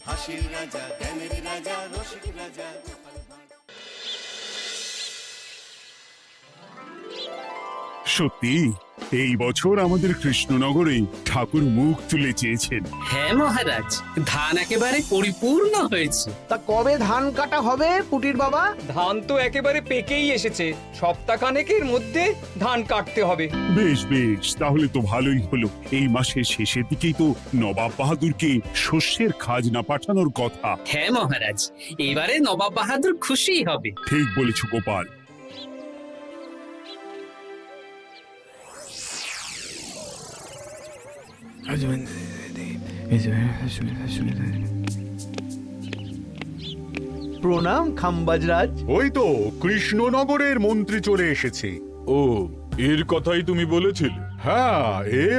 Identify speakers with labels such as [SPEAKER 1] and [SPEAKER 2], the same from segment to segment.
[SPEAKER 1] হাসির রাজা, জ্ঞানের রাজা, রসিক রাজা।
[SPEAKER 2] সত্যি এই বছর আমাদের কৃষ্ণনগরে ঠাকুর মুখ তুলে চেয়েছেন।
[SPEAKER 3] হ্যাঁ মহারাজ, ধান একেবারে পরিপূর্ণ হয়েছে।
[SPEAKER 4] তা কবে ধান কাটা হবে পুটির বাবা?
[SPEAKER 5] ধান তো একেবারে পেকেই এসেছে, সপ্তাহখানেকের মধ্যে ধান কাটতে হবে।
[SPEAKER 2] বেশ বেশ, তাহলে তো ভালোই হলো। এই মাসের শেষের দিকেই তো নবাব বাহাদুরকে শস্যের খাজনা পাঠানোর কথা।
[SPEAKER 3] হ্যাঁ মহারাজ, এবারে নবাব বাহাদুর খুশি হবে।
[SPEAKER 2] ঠিক বলেছ গোপাল।
[SPEAKER 4] প্রণাম খাম্বাজরাজ।
[SPEAKER 6] ওই তো কৃষ্ণনগরের মন্ত্রী চলে এসেছে।
[SPEAKER 7] ও, এর কথাই তুমি বলেছিলে?
[SPEAKER 6] হ্যাঁ,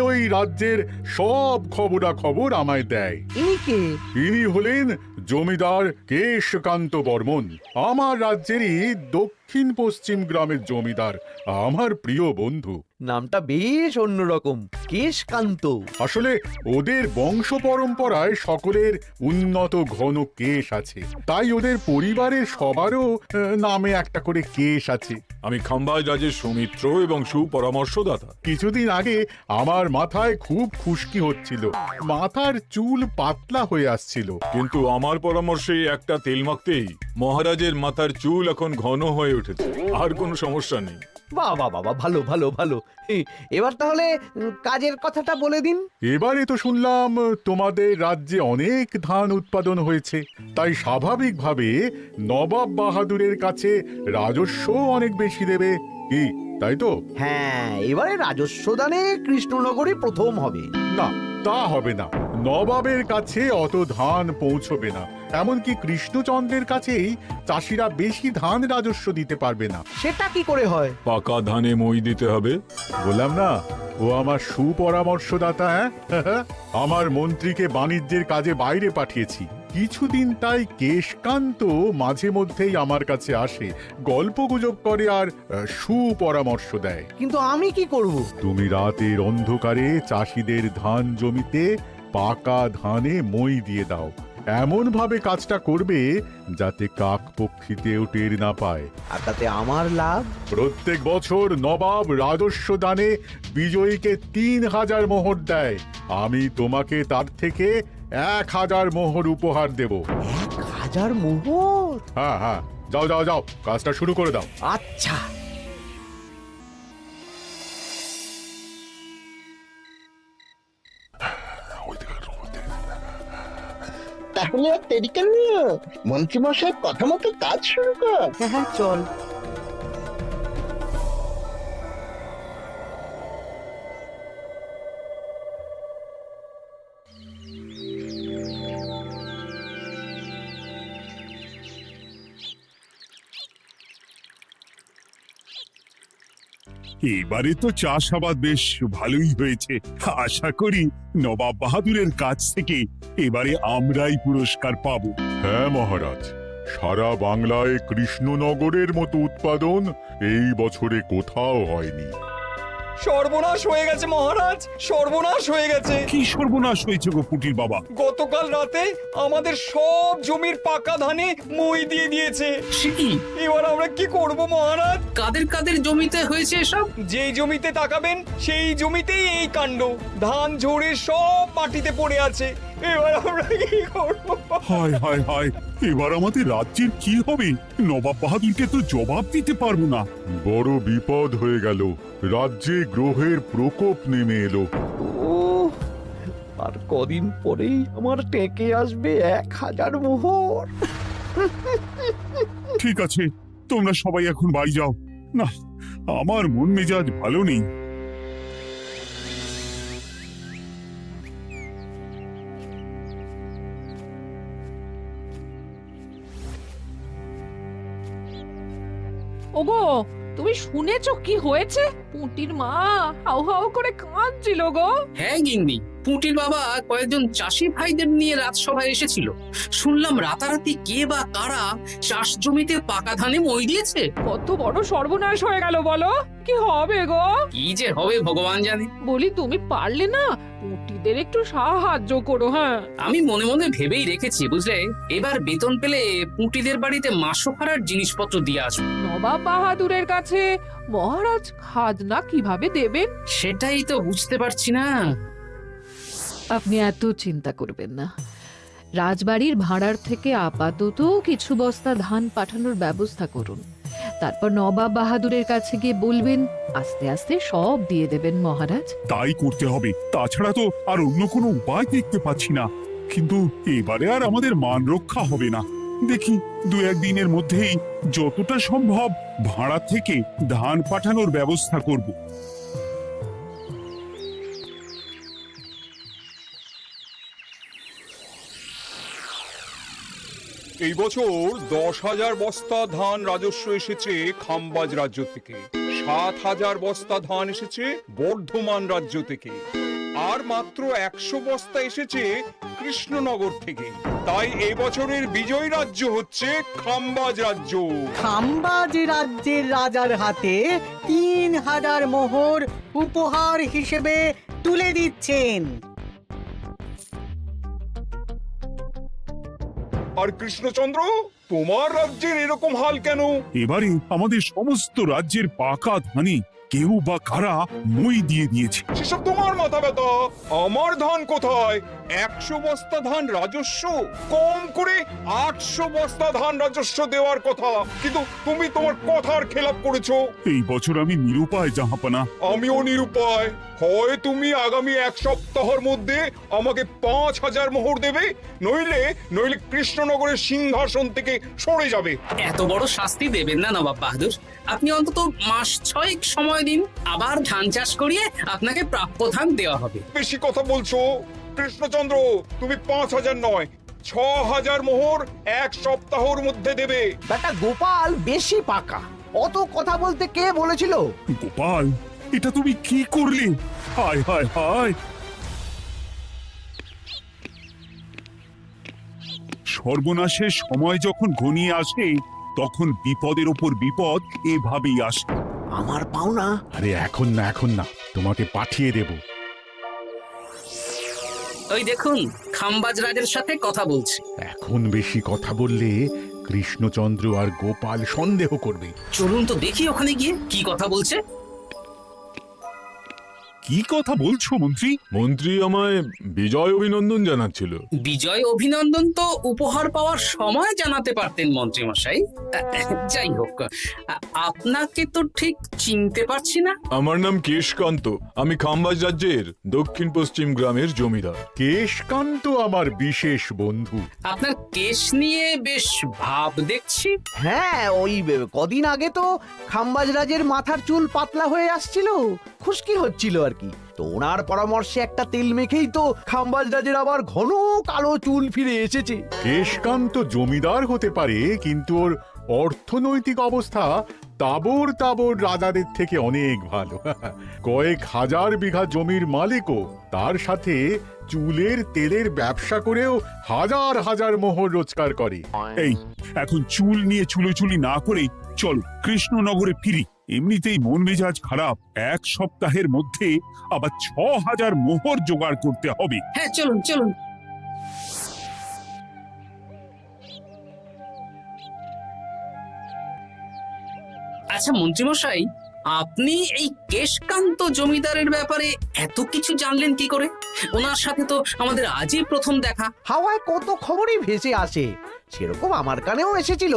[SPEAKER 6] ওই রাজ্যের সব খবরাখবর আমায় দেয়।
[SPEAKER 4] ইনি কে?
[SPEAKER 6] ইনি হলেন জমিদার কেশকান্ত বর্মন, আমার রাজ্যেরই দক্ষিণ পশ্চিম গ্রামের জমিদার, আমার প্রিয় বন্ধু।
[SPEAKER 4] নামটা বেশ অন্যরকম, কেশকান্ত।
[SPEAKER 6] আসলে ওদের বংশ পরম্পরায় সকলের উন্নত ঘন কেশ আছে, তাই ওদের পরিবারের সবারও নামে একটা করে কেশ আছে।
[SPEAKER 7] আমি খাম্বাজ রাজের সৌমিত্র এবং সুপরামর্শদাতা।
[SPEAKER 6] কিছুদিন আগে আমার মাথায় খুব খুশকি হচ্ছিল, মাথার চুল পাতলা হয়ে আসছিল।
[SPEAKER 7] কিন্তু আমার পরামর্শে একটা তেল মাখতেই মহারাজের মাথার চুল এখন ঘন হয়ে উঠেছে, আর কোনো সমস্যা নেই।
[SPEAKER 4] বাবা বাবা, ভালো ভালো ভালো। এবার তাহলে কাজের কথাটা বলে দিন।
[SPEAKER 6] এবারে তো শুনলাম তোমাদের রাজ্যে অনেক ধান উৎপাদন হয়েছে, তাই স্বাভাবিকভাবে নবাব বাহাদুরের কাছে রাজস্ব অনেক বেশি দেবে, কি তাই তো?
[SPEAKER 4] হ্যাঁ, এবারে রাজস্ব দানে কৃষ্ণনগরই প্রথম হবে।
[SPEAKER 6] না, তা হবে না। নবাবের কাছে অত ধান পৌঁছবে না, এমনকি কৃষ্ণচন্দ্রের কাছেই চাষিরা বেশি ধান রাজস্ব দিতে পারবে না।
[SPEAKER 4] সেটা কি করে হয়?
[SPEAKER 7] পাকা ধানে মই দিতে হবে।
[SPEAKER 6] বললাম না, ও আমার সুপরামর্শদাতা। হ্যাঁ, আমার মন্ত্রীকে বাণিজ্যের কাজে বাইরে পাঠিয়েছি কিছুদিন, তাই কেশকান্ত মাঝে মধ্যেই আমার কাছে আসে, গল্পগুজব করে আর সুপরামর্শ দেয়।
[SPEAKER 4] কিন্তু আমি কি করব?
[SPEAKER 6] তুমি রাতের অন্ধকারে চাষিদের ধান জমিতে পাকা ধানে মই দিয়ে দাও, এমন ভাবে কাজটা করবে যাতে কাকপক্ষীতেও টের না পায়।
[SPEAKER 4] আর তাতে আমার লাভ?
[SPEAKER 6] প্রত্যেক বছর নবাব রাজস্ব দানে বিজয়ীকে 3000 মোহর দেয়, আমি তোমাকে তার থেকে 1000 মোহর উপহার দেব।
[SPEAKER 4] 1000 মোহর?
[SPEAKER 6] হ্যাঁ হ্যাঁ, যাও যাও যাও, কাজটা শুরু করে দাও।
[SPEAKER 4] আচ্ছা।
[SPEAKER 8] তাহলে আর দেরি কেন? মন্ত্রী মশাইয়ের কথা মতো কাজ শুরু কর।
[SPEAKER 4] হ্যাঁ হ্যাঁ, চল।
[SPEAKER 2] এবারে তো চাষাবাদ বেশ ভালোই হয়েছে। আশা করি নবাব বাহাদুরের কাছ থেকে এবারে আমরাই পুরস্কার পাবো।
[SPEAKER 6] হ্যাঁ মহারাজ, সারা বাংলায় কৃষ্ণনগরের মতো উৎপাদন এই বছরে কোথাও হয়নি।
[SPEAKER 5] সর্বনাশ হয়ে গেছে মহারাজ, সর্বনাশ হয়ে গেছে।
[SPEAKER 2] কি সর্বনাশ হয়েছে গো পুটির বাবা?
[SPEAKER 5] গতকাল রাতে আমাদের সব জমির পাকা ধানে মই দিয়ে দিয়েছে।
[SPEAKER 3] সে কি?
[SPEAKER 5] এবার আমরা কি করব মহারাজ?
[SPEAKER 3] কাদের কাদের জমিতে হয়েছে এসব?
[SPEAKER 5] যেই জমিতে তাকাবেন সেই জমিতেই এই কাণ্ড, ধান ঝরে সব মাটিতে পড়ে আছে। এবার আমরা কি করব?
[SPEAKER 2] হায় হায় হায়, এবার আমাদের রাজ্যের কি হবে? নবাব বাহাদুরকে তো জবাব দিতে পারবো না।
[SPEAKER 6] বড় বিপদ হয়ে গেল, রাজ্যে গ্রহের প্রকোপ নেমে এলো।
[SPEAKER 4] ও, আর কদিন পরেই আমার টেকে আসবে 1000 মোহর।
[SPEAKER 2] ঠিক আছে, তোমরা সবাই এখন বাড়ি যাও। না, আমার মন মেজাজ ভালো নেই।
[SPEAKER 9] ওগো, তুমি শুনেছো কি হয়েছে? পুঁটির মা হাউ হাউ করে কাঁদছিল গো।
[SPEAKER 3] হ্যাঁ গিন্নি, পুঁটির বাবা কয়েকজন চাষি ভাইদের নিয়ে রাজসভায় এসেছিল। শুনলাম রাতারাতি কে বা কারা চাষ জমিতে পাকা ধানে মই দিয়েছে।
[SPEAKER 9] কত বড় সর্বনাশ হয়ে গেল বলো? কি হবে গো?
[SPEAKER 3] কি যে হবে ভগবান জানে।
[SPEAKER 9] বলি, তুমি পারলে না পুটিদের একটু সাহায্য করো। হ্যাঁ,
[SPEAKER 3] আমি মনে মনে ভেবেই রেখেছি বুঝলে, এবার বেতন পেলে পুঁটিদের বাড়িতে মাসো ভাড়ার জিনিসপত্র দিয়ে আসবো।
[SPEAKER 9] নবাব বাহাদুরের কাছে মহারাজ খাজনা কিভাবে দেবেন?
[SPEAKER 3] সেটাই তো বুঝতে পারছি না।
[SPEAKER 10] আপনি এত চিন্তা করবেন না। রাজবাড়ির ভাড়ার থেকে আপাতত কিছু বস্তা ধান পাঠানোর ব্যবস্থা করুন। তারপর নবাব বাহাদুরের কাছে গিয়ে বলবেন, আস্তে আস্তে সব দিয়ে দেবেন মহারাজ।
[SPEAKER 2] তাই করতে হবে, তাছাড়া তো আর অন্য কোনো উপায় দেখতে পাচ্ছি না। কিন্তু এবারে আর আমাদের মান রক্ষা হবে না। দেখি 2-1 দিনের মধ্যেই যতটা সম্ভব ভাড়া থেকে ধান পাঠানোর ব্যবস্থা করব।
[SPEAKER 11] এই বছর 10,000 বস্তা ধান রাজস্ব এসেছে খাম্বাজ রাজ্য থেকে, 7,000 বস্তা ধান এসেছে বর্ধমান রাজ্য থেকে, আর মাত্র 100 বস্তা এসেছে কৃষ্ণনগর থেকে। তাই এই বছরের বিজয়ী রাজ্য হচ্ছে খাম্বাজ রাজ্য।
[SPEAKER 12] খাম্বাজ রাজ্যের রাজার হাতে 3,000 মোহর উপহার হিসেবে তুলে দিচ্ছেন।
[SPEAKER 11] আর কৃষ্ণচন্দ্র, তোমার রাজ্যের এরকম হাল কেন?
[SPEAKER 2] এবারে আমাদের সমস্ত রাজ্যের পাকা ধানে কেউ বা কারা মই দিয়ে দিয়েছে।
[SPEAKER 11] সেসব তোমার মাথা ব্যথা। আমার ধান কোথায়? 100 বস্তা ধান রাজস্ব, কম করে 800 বস্তা ধান রাজস্ব দেওয়ার কথা, কিন্তু তুমি তোমার কথার খেলাপ করেছো।
[SPEAKER 2] এই বছর আমি নিরুপায় জাহাপানা।
[SPEAKER 11] আমিও নিরুপায়। হয় তুমি আগামী 1 সপ্তাহের মধ্যে আমাকে 5,000 মোহর দেবে, নইলে নইলে কৃষ্ণনগরের সিংহাসন থেকে সরে যাবে।
[SPEAKER 3] এত বড় শাস্তি দেবেন না নবাব বাহাদুর, আপনি অন্তত মাস 6 সময় দিন, আবার ধান চাষ করিয়ে আপনাকে প্রাপ্য ধান দেওয়া হবে।
[SPEAKER 11] বেশি কথা বলছো কৃষ্ণচন্দ্র, তুমি 5,000 নয় 6,000 মোহর 1 সপ্তাহের মধ্যে দেবে।
[SPEAKER 4] বেটা গোপাল বেশি পাকা, অত কথা বলতে কে বলেছিল?
[SPEAKER 2] গোপাল, এটা তুমি কি করলে? হায় হায় হায়! সর্বনাশের সময় যখন ঘনিয়ে আসে, তখন বিপদের ওপর বিপদ এভাবেই আসে।
[SPEAKER 4] আমার পাওনা।
[SPEAKER 6] আরে এখন না, এখন না, তোমাকে পাঠিয়ে দেব।
[SPEAKER 3] ওই দেখুন, খাম্বাজ রাজের সাথে কথা বলছে।
[SPEAKER 6] এখন বেশি কথা বললে কৃষ্ণচন্দ্র আর গোপাল সন্দেহ করবে।
[SPEAKER 3] চলুন তো দেখি ওখানে গিয়ে কি কথা বলছে।
[SPEAKER 2] কি কথা বলছো মন্ত্রী?
[SPEAKER 7] মন্ত্রী আমায় বিজয় অভিনন্দন জানাচ্ছিল।
[SPEAKER 3] বিজয় অভিনন্দন তো উপহার পাওয়ার সময় জানাতে পারতেন মন্ত্রী মশাই। যাই হোক, আপনাকে তো ঠিক চিনতে পারছি না।
[SPEAKER 7] আমার নাম কেশকান্ত, আমি খাম্বাজ রাজ্যের দক্ষিণ পশ্চিম গ্রামের জমিদার।
[SPEAKER 6] কেশকান্ত আমার বিশেষ বন্ধু।
[SPEAKER 3] আপনার কেশ নিয়ে বেশ ভাব দেখছি।
[SPEAKER 4] হ্যাঁ, ওই কদিন আগে তো খাম্বাজ রাজের মাথার চুল পাতলা হয়ে আসছিল, খুশকি হচ্ছিল আর কি। তো ওনার পরামর্শে একটা তেল মেখেই তো খাম্বাজ রাজের আবার ঘন কালো চুল ফিরে এসেছে।
[SPEAKER 6] কেশকান্ত জমিদার হতে পারে, কিন্তু ওর অর্থনৈতিক অবস্থা তাবর তাবর রাজাদের থেকে অনেক ভালো। কয়েক হাজার বিঘা জমির মালিকও, তার সাথে চুলের তেলের ব্যবসা করেও হাজার হাজার মোহর রোজগার করে।
[SPEAKER 2] এই, এখন চুল নিয়ে চুলোচুলি না করে চলো কৃষ্ণনগরে ফিরি। এমনিতেই মন মেজাজ খারাপ, 1 সপ্তাহের মধ্যে আবার 6,000 মোহর জোগাড় করতে হবে।
[SPEAKER 3] হ্যাঁ, চলুন চলুন। আচ্ছা মন্ত্রীমশাই, আপনি এই কেশকান্ত জমিদারের ব্যাপারে এত কিছু জানলেন কি করে? ওনার সাথে তো আমাদের আজই প্রথম দেখা।
[SPEAKER 4] হাওয়ায় কত খবরই ভেসে আসে, সেরকম আমার কানেও এসেছিল।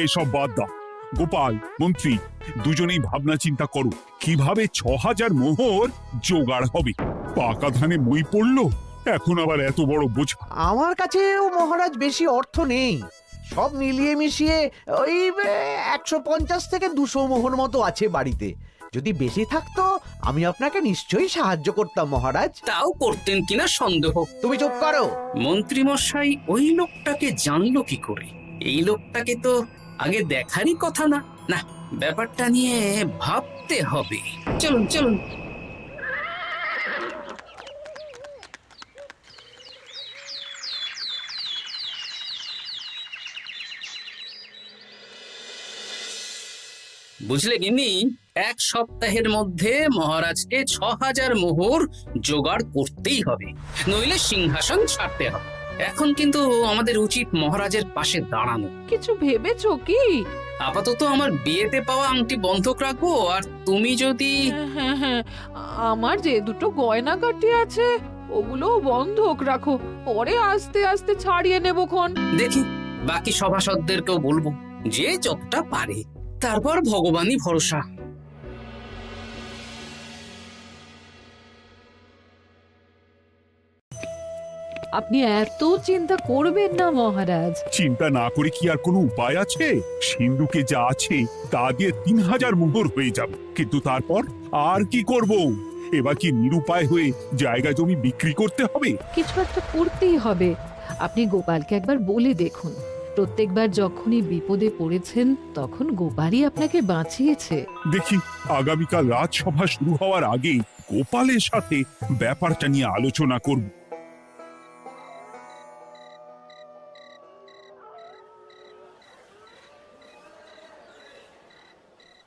[SPEAKER 2] এসব বাদ দাও। গোপাল, মন্ত্রী, দুজনেই ভাবনা চিন্তা করো কিভাবে 6,000 মোহর জোগাড় হবে। পাকা ধানে মই পড়লো, এখন আবার এত বড় বোঝা।
[SPEAKER 4] আমার কাছেও মহারাজ বেশি অর্থ নেই, সব মিলিয়ে মিশিয়ে ওই 150 থেকে 200 মোহর মতো আছে বাড়িতে। যদি বেশি থাকতো আমি আপনাকে নিশ্চয়ই সাহায্য করতাম মহারাজ।
[SPEAKER 3] তাও করতেন কিনা সন্দেহ।
[SPEAKER 4] তুমি চুপ করো।
[SPEAKER 3] মন্ত্রীমশাই ওই লোকটাকে জানলো কি করে? এই লোকটাকে তো আগে দেখারই কথা না। না, ব্যাপারটা নিয়ে ভাবতে হবে। চলুন চলুন। বুঝলে গিন্নি, 1 সপ্তাহের মধ্যে মহারাজকে 6000 মোহর জোগাড় করতেই হবে, নইলে সিংহাসন ছাড়তে হবে। এখন কিন্তু আমাদের উচিত মহারাজের পাশে দাঁড়ানো।
[SPEAKER 9] কিছু ভেবেছো কি?
[SPEAKER 3] আপাতত আমার বিয়েতে পাওয়া আংটি বন্ধক রাখবো, আর তুমি যদি
[SPEAKER 9] হ্যাঁ হ্যাঁ, আমার যে দুটো গয়নাগাটি আছে ওগুলো বন্ধক রাখো, পরে আস্তে আস্তে ছাড়িয়ে নেবো খন।
[SPEAKER 3] দেখি বাকি সভাসদদেরকেও বলবো, যে যতটা পারে, তারপর ভগবানই ভরসা।
[SPEAKER 10] আপনি এত চিন্তা করবেন না মহারাজ।
[SPEAKER 2] চিন্তা না করে কি আর কোনো উপায় আছে? সিন্ধুকে যা আছে তা দিয়ে 3000 মোহর হয়ে যাবে, কিন্তু তারপর আর কি করব? এবার কি নিরুপায় হয়ে জায়গা জমি বিক্রি করতে হবে?
[SPEAKER 10] কিছু একটা করতেই হবে। আপনি গোপালকে একবার বলে দেখুন, প্রত্যেকবার যখনই বিপদে পড়েছেন তখন গোপালই আপনাকে বাঁচিয়েছে।
[SPEAKER 2] দেখি আগামীকাল রাজসভা শুরু হওয়ার আগে গোপালের সাথে ব্যাপারটা নিয়ে আলোচনা করব।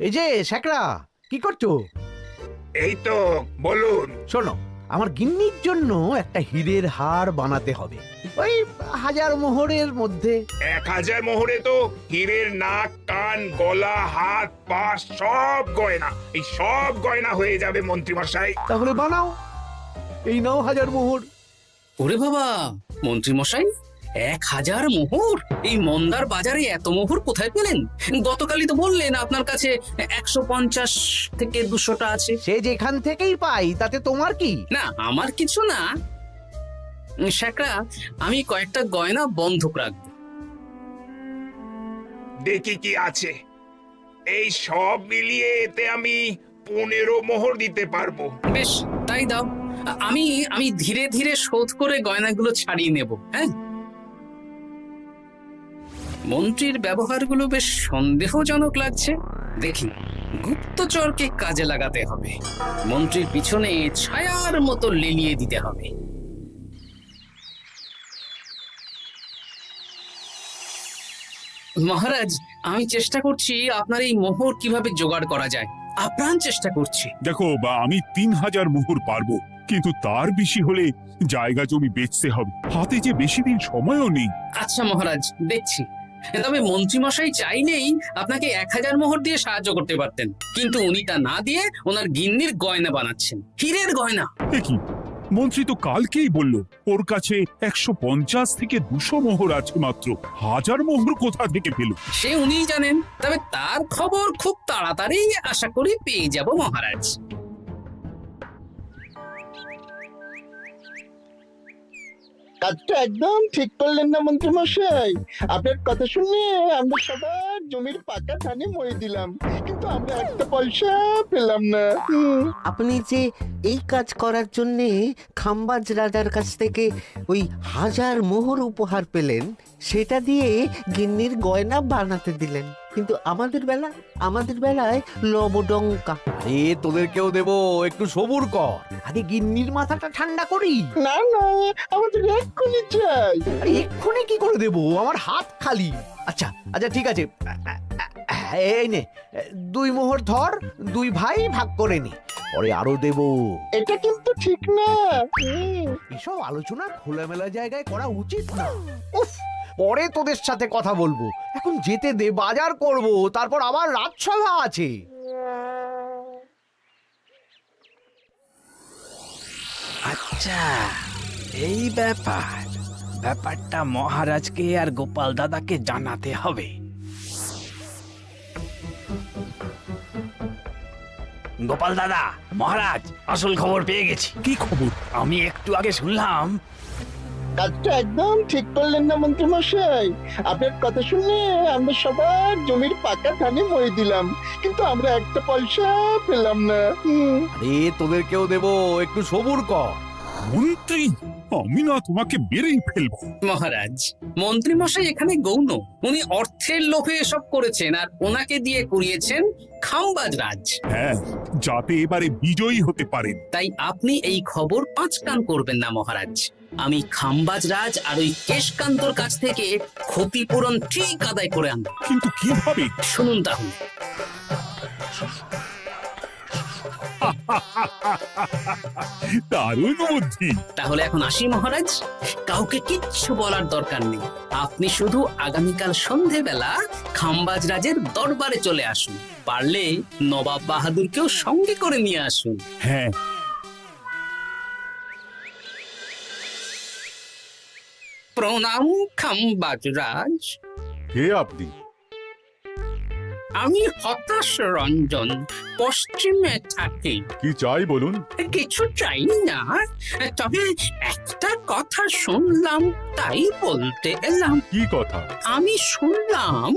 [SPEAKER 4] এই যে শেখরা, কি করছো?
[SPEAKER 11] এই তো, বলুন।
[SPEAKER 4] শোনো, আমার গিন্নির জন্য একটা হীরের হার বানাতে হবে, ওই 1000 মোহরের মধ্যে।
[SPEAKER 11] 1000 মোহরে তো হীরের নাক, কান, গলা, হাত, পা সব গয়না, এই সব গয়না হয়ে যাবে মন্ত্রী মশাই।
[SPEAKER 4] তাহলে বানাও, এই নাও 1000 মোহর।
[SPEAKER 3] ওরে বাবা, মন্ত্রী মশাই, 1000 মোহর! এই মন্দার বাজারে এত মোহর কোথায় পেলেন? গতকালই তো বললেন আপনার কাছে 150 থেকে 200টা আছে।
[SPEAKER 4] সে যেখান থেকেই পাই, তাতে তোমার কি?
[SPEAKER 3] না, আমার কিছু না। শেখরা, আমি কয়েকটা গয়না বন্ধক রাখবো।
[SPEAKER 11] দেখি কি আছে। এই সব মিলিয়ে এতে আমি 15 মোহর দিতে পারবো।
[SPEAKER 3] বেশ, তাই দাও। আমি আমি ধীরে ধীরে শোধ করে গয়নাগুলো ছাড়িয়ে নেব। হ্যাঁ, মন্ত্রীর ব্যবহারগুলো বেশ সন্দেহজনক লাগছে। দেখি, গুপ্তচরকে কাজে লাগাতে হবে, মন্ত্রীর পিছনে ছায়ার মতো লেলিয়ে দিতে হবে। মহারাজ, আমি চেষ্টা করছি আপনার এই মোহর কিভাবে জোগাড় করা যায়, আপ্রাণ চেষ্টা করছি।
[SPEAKER 2] দেখো, বা আমি 3000 মোহর পারবো, কিন্তু তার বেশি হলে জায়গা জমি বেচতে হবে, হাতে যে বেশি দিন সময়ও নেই।
[SPEAKER 3] আচ্ছা মহারাজ, দেখছি। তবে মন্ত্রীমশাই চাইলেই আপনাকে 1000 মোহর দিয়ে সাহায্য করতে পারতেন, কিন্তু উনি তা না দিয়ে ওনার গিন্নির গয়না বানাচ্ছেন, হীরের গয়না।
[SPEAKER 2] কি মন্ত্রী তো কালকেই বলল ওর কাছে 150 থেকে 200 মোহর আছে মাত্র, 1000 মোহর কোথা থেকে পেল?
[SPEAKER 3] সে উনিই জানেন, তবে তার খবর খুব তাড়াতাড়ি আশা করি পেয়ে যাব মহারাজ।
[SPEAKER 8] কাজটা একদম ঠিক করলেন না মন্ত্রী মশাই। আপনার কথা শুনে আমরা সবার জমির পাকা ধানে মই দিলাম, কিন্তু আমরা একটা পয়সা পেলাম না।
[SPEAKER 13] আপনি যে এই কাজ করার জন্যে খাম্বাজ রাজার কাছ থেকে ওই 1000 মোহর উপহার পেলেন, সেটা দিয়ে গিন্নির গয়না বানাতে দিলেন, কিন্তু আমাদের বেলায় লবডঙ্কা।
[SPEAKER 4] আরে তোদেরকেও দেবো, একটু সবুর কর, আগে গিন্নির মাথাটা ঠান্ডা করি।
[SPEAKER 8] না না, আমাদের এক্ষুনি চাই।
[SPEAKER 4] আরে এক্ষুনি কি করে দেবো, আমার হাত খালি। আচ্ছা আচ্ছা, ঠিক আছে, এই নে 2 মোহর ধর, 2 ভাই ভাগ করে নি, পরে আরো দেবো।
[SPEAKER 8] এটা কিন্তু ঠিক না।
[SPEAKER 4] এসব আলোচনা খোলামেলা জায়গায় করা উচিত না। উফ, পরে তোদের সাথে কথা বলবো, এখন যেতে দে, বাজার করব, তারপর আবার রাজসভা আছে।
[SPEAKER 14] আচ্ছা, এই ব্যাপারটা মহারাজকে আর গোপাল দাদাকে জানাতে হবে। গোপাল দাদা, মহারাজ আসল খবর পেয়ে গেছি।
[SPEAKER 2] কি খবর?
[SPEAKER 14] আমি একটু আগে শুনলাম।
[SPEAKER 8] কাজটা একদম ঠিক করলেন না মন্ত্রী মশাই। আপনার কথা শুনে আমরা সবার জমির পাকা ধানে মই দিলাম, কিন্তু আমরা একটা পয়সা পেলাম না।
[SPEAKER 4] আরে তোদেরকেও দেবো, একটু সবুর কর।
[SPEAKER 2] মন্ত্রী, আমি না তোমাকে বেরেই ফেলবো।
[SPEAKER 3] মহারাজ, মন্ত্রী মশাই এখানে গৌণ, উনি অর্থের লোভে এসব করেছেন, আর ওনাকে দিয়ে করিয়েছেন খাম্বাজ রাজ।
[SPEAKER 2] হ্যাঁ, যাতে এবারে বিজয়ী হতে পারেন।
[SPEAKER 3] তাই আপনি এই খবর 5 কান করবেন না মহারাজ। আমি খাম্বাজ রাজ আর ওই কেশকান্তর কাছ থেকে ক্ষতিপূরণ ঠিক আদায় করে আনব।
[SPEAKER 2] কিন্তু কিভাবে?
[SPEAKER 3] শুনুন তাহলে।
[SPEAKER 2] দারুণ বুদ্ধি।
[SPEAKER 3] তাহলে এখন আসি মহারাজ, কাউকে কিচ্ছু বলার দরকার নেই। আপনি শুধু আগামীকাল সন্ধেবেলা খাম্বাজ রাজের দরবারে চলে আসুন, পারলে নবাব বাহাদুরকেও সঙ্গে করে নিয়ে আসুন।
[SPEAKER 2] হ্যাঁ,
[SPEAKER 3] প্রণাম খাম্বাজ রাজ।
[SPEAKER 6] কে আপনি?
[SPEAKER 3] আমি হতাশ রঞ্জন, পশ্চিমে থাকি।
[SPEAKER 6] কি চাই বলুন?
[SPEAKER 3] কিছু চাই না, তবে একটা কথা শুনলাম তাই বলতে এলাম।
[SPEAKER 6] কি কথা?
[SPEAKER 3] আমি শুনলাম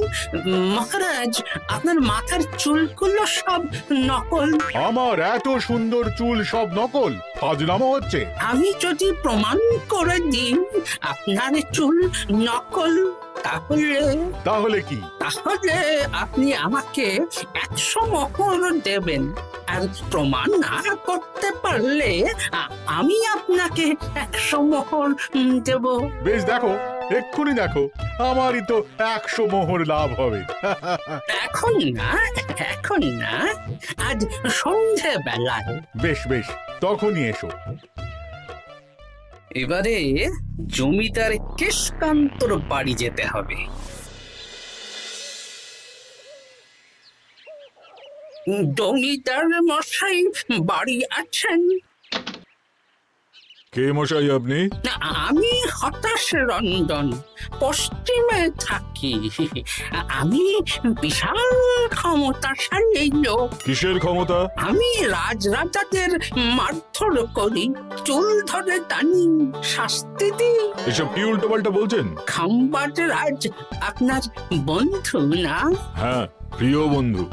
[SPEAKER 3] মহারাজ আপনার মাথার চুলগুলো সব নকল।
[SPEAKER 6] আমার এত সুন্দর চুল সব নকল? ফাজলামো হচ্ছে।
[SPEAKER 3] আমি যদি প্রমাণ করে দিই আপনার চুল নকল,
[SPEAKER 6] তাহলে কি?
[SPEAKER 3] তাহলে আপনি আমাকে 100 মোহর দেবেন, আর প্রমাণ না করতে পারলে আমি আপনাকে 100 মোহর দেব।
[SPEAKER 6] বেশ, দেখো, এক্ষুনি দেখো, আমারই তো 100 মোহর লাভ হবে।
[SPEAKER 3] এখন না, এখন না, আজ সন্ধেবেলায়।
[SPEAKER 6] বেশ বেশ, তখনই এসো।
[SPEAKER 3] এবারে জমিদার কেশকান্তর বাড়ি যেতে হবে। জমিদার মশাই বাড়ি আছেন?
[SPEAKER 7] কে মশাই আপনি?
[SPEAKER 3] আমি হতাশ রঞ্জন, পশ্চিমে থাকি। আমি বিশাল ক্ষমতাশালী লোক।
[SPEAKER 7] কিসের ক্ষমতা?
[SPEAKER 3] আমি রাজরাজাদের মারধর করি, চুল ধরে টানি, শাস্তি দিই।
[SPEAKER 7] এসব কি উল্টো পাল্টা বলছেন?
[SPEAKER 3] খাম্বাজ রাজ আপনার বন্ধু না?
[SPEAKER 7] হ্যাঁ, প্রিয় বন্ধু।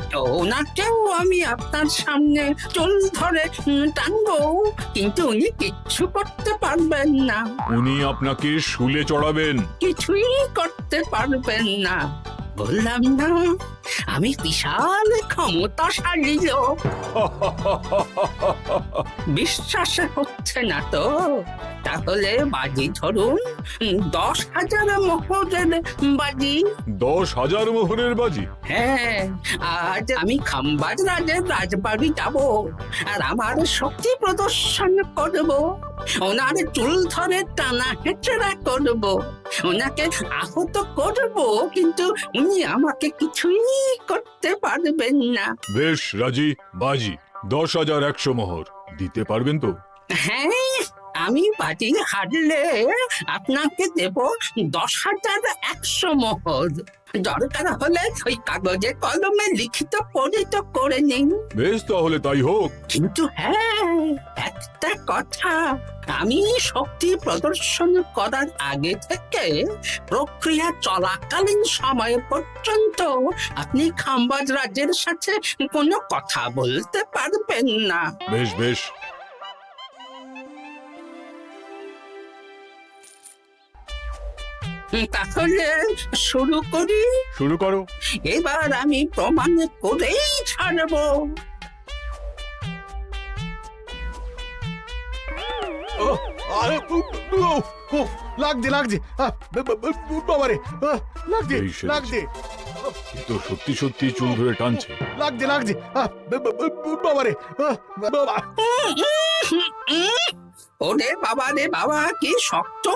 [SPEAKER 3] ওনাকেও আমি আপনার সামনে চুল ধরে টানবো, কিন্তু উনি কিচ্ছু করতে পারবেন না।
[SPEAKER 7] উনি আপনাকে শুলে চড়াবেন।
[SPEAKER 3] কিছুই করতে পারবেন না, বললাম না আমি বিশাল ক্ষমতাশালী লোক। বিশ্বাস হচ্ছে না তো? তাহলে বাজি ধরুন, 10,000 মোহরের বাজি।
[SPEAKER 7] 10,000 মোহরের বাজি?
[SPEAKER 3] হ্যাঁ, আজ আমি খাম্বাজ রাজের রাজবাড়ি যাব, আর আমার শক্তি প্রদর্শন করব। ওনার চুল ধরে টানা হেঁচড়া করব, ওনাকে আহত করব, কিন্তু উনি আমাকে কিছুই করতে পারবেন না।
[SPEAKER 7] বেশ রাজি, বাজি 10,100 মোহর দিতে পারবেন তো?
[SPEAKER 3] হ্যাঁ, আমি বাজি হারলে আপনাকে দেব 10,100 মোহর। দরকার হলে ওই কাগজে কলমে লিখিত পরিত করে নিন।
[SPEAKER 7] বেশ, তাহলে তাই হোক।
[SPEAKER 3] কিন্তু হ্যাঁ, একটা কথা, আমি শক্তি প্রদর্শন করার আগে থেকে প্রক্রিয়া চলাকালীন সময় পর্যন্ত আপনি খাম্বাজ রাজের সাথে কোনো কথা বলতে পারবেন না।
[SPEAKER 7] বেশ বেশ।
[SPEAKER 3] তাহলে শুরু করি?
[SPEAKER 6] শুরু করো।
[SPEAKER 3] এবার আমি প্রমাণ করেই ছাড়বো।
[SPEAKER 6] লাগছে লাগছে, বাবারে, লাগছে
[SPEAKER 7] এই সেরেছে।
[SPEAKER 6] লাগছে,
[SPEAKER 7] এ তো সত্যি সত্যি চুল ধরে টানছে।
[SPEAKER 6] লাগছে লাগছে, বাবারে, বাবা।
[SPEAKER 3] ওরে বাবা রে বাবা, কি শক্ত!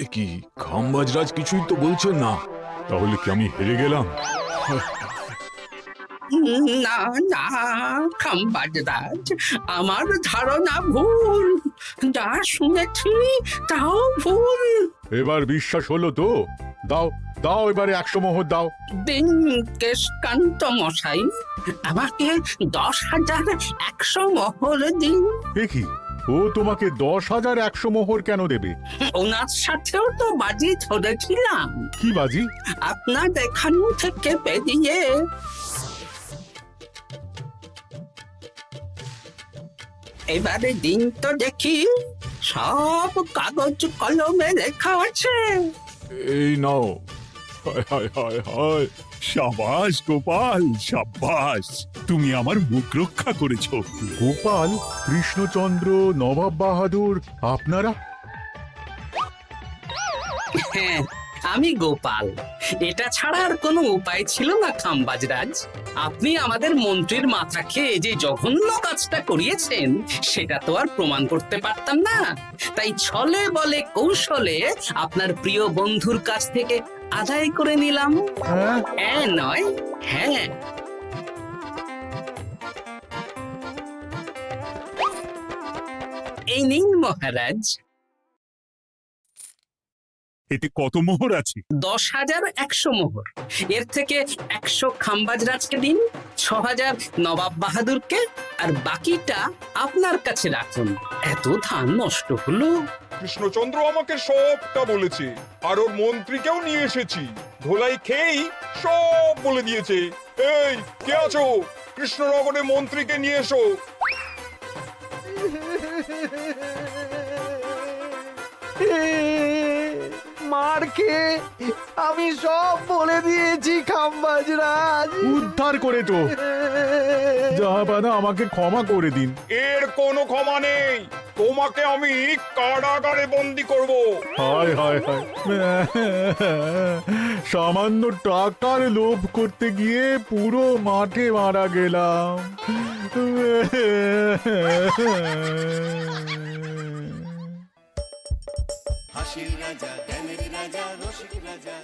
[SPEAKER 7] এ কি, খাম্বাজরাজ কিছুই তো বলছেন না, তাহলে কি আমি হেরে গেলাম?
[SPEAKER 3] না না খাম্বাজ রাজ, আমার ধারণা ভুল, যা শুনেছি তাও ভুল।
[SPEAKER 6] এবার বিশ্বাস হলো তো? দাও দাও, এবারে 100 মোহর দাও।
[SPEAKER 3] দিন কেশকান্ত মশাই, আমাকে 10,100 মোহর দিন।
[SPEAKER 6] এ কি, ও তোমাকে 10,100 মোহর কেন দেবে?
[SPEAKER 3] ওনার সাথেও তো বাজি ধরেছিলাম।
[SPEAKER 6] কি বাজি?
[SPEAKER 3] আপনার এখান থেকে বেরিয়ে এবারে দিন তো দেখি, সব কাগজ কলমে লেখা আছে।
[SPEAKER 7] এই নাও। হায় হায় হায় হায়।
[SPEAKER 2] সাবাস গোপাল, সাবাস, তুমি আমার মুখ রক্ষা করেছো।
[SPEAKER 6] গোপাল, কৃষ্ণচন্দ্র, নবাব বাহাদুর, আপনারা?
[SPEAKER 3] হ্যাঁ, আমি গোপাল। এটা ছাড়া আর কোনো উপায় ছিল না খাম্বাজরাজ। আপনি আমাদের মন্ত্রীর মাথা খেয়ে যে জঘন্য কাজটা করিয়েছেন সেটা তো আর প্রমাণ করতে পারতাম না, তাই ছলে বলে কৌশলে আপনার প্রিয় বন্ধুর কাছ থেকে আদায় করে নিলাম। হ্যাঁ নয়, হ্যাঁ। এই নিন মহারাজ।
[SPEAKER 2] এতে কত মোহর আছে?
[SPEAKER 3] 10,100 মোহর। এর থেকে 100 খাম্বাজরাজকে দিন, 6,000 নবাব বাহাদুরকে, আর বাকিটা আপনার কাছে রাখুন। এত ধান নষ্ট হলো।
[SPEAKER 11] কৃষ্ণচন্দ্র আমাকে সবটা বলেছে, আর ওর মন্ত্রীকেও নিয়ে এসেছি। ধোলাই খেয়েই সব বলে দিয়েছে। এই কে আছো? কৃষ্ণনগরের মন্ত্রীকে নিয়ে এসো।
[SPEAKER 4] মার খেয়ে আমি সব বলে দিয়েছি খাম্বাজরাজ।
[SPEAKER 6] উদ্ধার করে তো জাহাপানা, আমাকে ক্ষমা করে দিন।
[SPEAKER 11] এর কোনো ক্ষমা নেই, তোমাকে আমি কারাগারে বন্দি করব।
[SPEAKER 6] হায় হায় হায়, সামান্য টাকার লোভ করতে গিয়ে পুরো মাঠে মারা গেলাম।
[SPEAKER 1] হাসির রাজা জ্ঞানের রাজা রসিক রাজা